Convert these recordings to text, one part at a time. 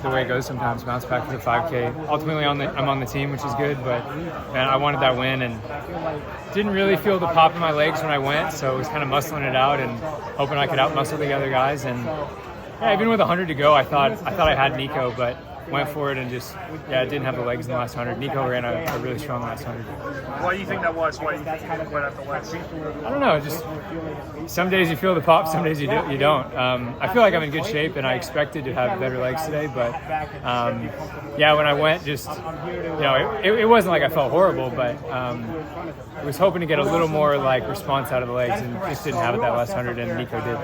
The way it goes sometimes, bounce back for the 5K. Ultimately, I'm on the team, which is good, but man, I wanted that win and didn't really feel the pop in my legs when I went, so I was kind of muscling it out and hoping I could out-muscle the other guys. And yeah, even with 100 to go, I thought I had Nico, but went for it and just didn't have the legs in the last 100. Nico ran a really strong last 100. Why do you think that was? Why do you think you didn't quite have the legs? I don't know. Just some days you feel the pop, some days you don't. I feel like I'm in good shape, and I expected to have better legs today. But when I went, just it wasn't like I felt horrible, but I was hoping to get a little more like response out of the legs, and just didn't have it that last 100, and Nico did.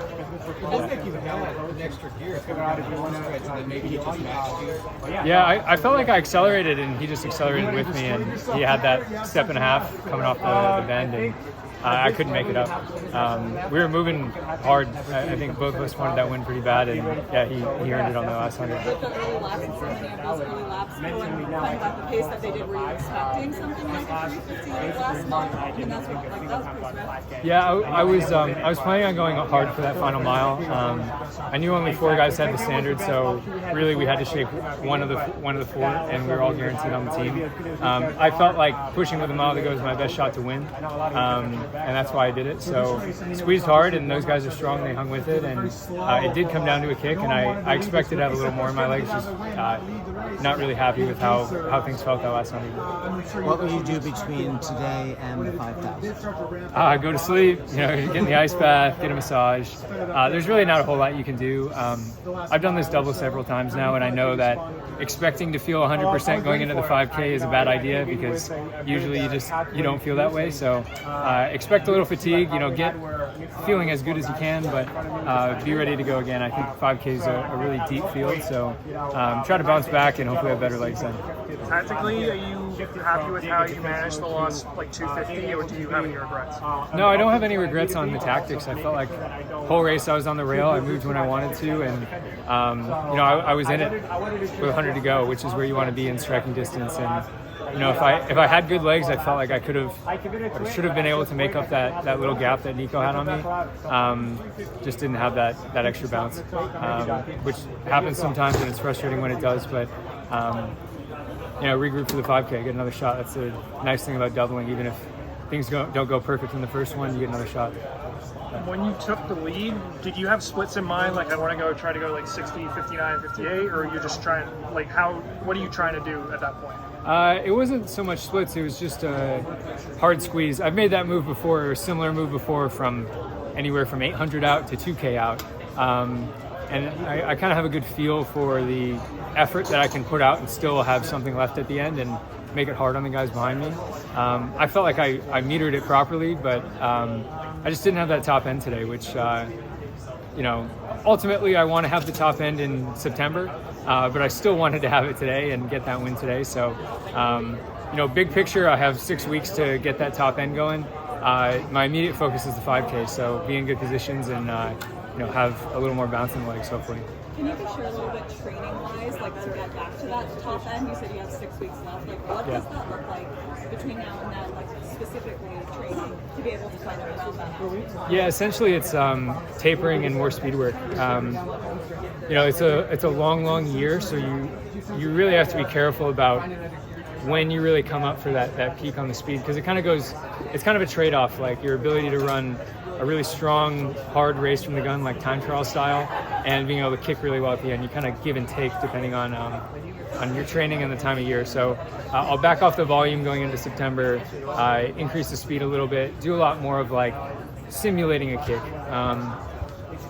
It does make you have an extra gear coming out of your stretch, and then maybe he just matched you. Yeah, I felt like I accelerated, and he just accelerated with me, and he had that step and a half coming off the bend, and I couldn't make it up. We were moving hard. I think both of us wanted that win pretty bad, and he earned it on the last 100. With the early laps and so many of those early laps going kind of at the pace that they did, were you expecting something like a 350 last month? I mean, that's what, like, that was pretty swift. Yeah, I was planning on going hard for that final mile. I knew only 4 guys had the standard, so really we had to shape one of the 4, and we were all guaranteed on the team. I felt like pushing with the mile to go was my best shot to win. And that's why I did it. So squeezed hard, and those guys are strong. They hung with it, and it did come down to a kick, and I expected to have a little more in my legs. Just not really happy with how things felt that last 100. What will you do between today and the 5,000? Go to sleep, get in the ice bath, get a massage. There's really not a whole lot you can do. I've done this double several times now, and I know that expecting to feel 100% going into the 5K is a bad idea, because usually you don't feel that way. So expect a little fatigue, get feeling as good as you can, but be ready to go again. I think 5K is a really deep field, so try to bounce back and hopefully have better legs then. Tactically, are you happy with how you managed the loss, like 250, or do you have any regrets? No, I don't have any regrets on the tactics. I felt like whole race I was on the rail. I moved when I wanted to, and I was in it with 100 to go, which is where you want to be in striking distance. And if I had good legs, I felt like I should have been able to make up that little gap that Nico had on me. Just didn't have that extra bounce, which happens sometimes, and it's frustrating when it does. But regroup for the 5K, get another shot. That's the nice thing about doubling. Even if things don't go perfect in the first one, you get another shot. When you took the lead, did you have splits in mind, like I want to try to go like 60, 59, 58, or are you just trying, like what are you trying to do at that point? It wasn't so much splits, it was just a hard squeeze. I've made that move before, or a similar move before, from anywhere from 800 out to 2K out. And I kind of have a good feel for the effort that I can put out and still have something left at the end and make it hard on the guys behind me. I felt like I metered it properly, but I just didn't have that top end today, which, ultimately I want to have the top end in September, but I still wanted to have it today and get that win today. So, big picture, I have 6 weeks to get that top end going. My immediate focus is the 5K, so be in good positions and, have a little more bounce in the legs, hopefully. Can you just share a little bit training-wise, like to get back to that top end? You said you have 6 weeks left. Like, what does that look like between now and then, like specifically training to be able to kind of round that out? Yeah, essentially it's tapering and more speed work. It's a long year, so you really have to be careful about when you really come up for that peak on the speed, because it's kind of a trade-off, like your ability to run a really strong, hard race from the gun, like time trial style, and being able to kick really well at the end. You kind of give and take depending on your training and the time of year. So I'll back off the volume going into September, increase the speed a little bit, do a lot more of like simulating a kick.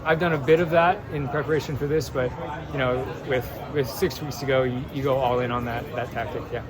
I've done a bit of that in preparation for this, but with 6 weeks to go, you go all in on that tactic. Yeah.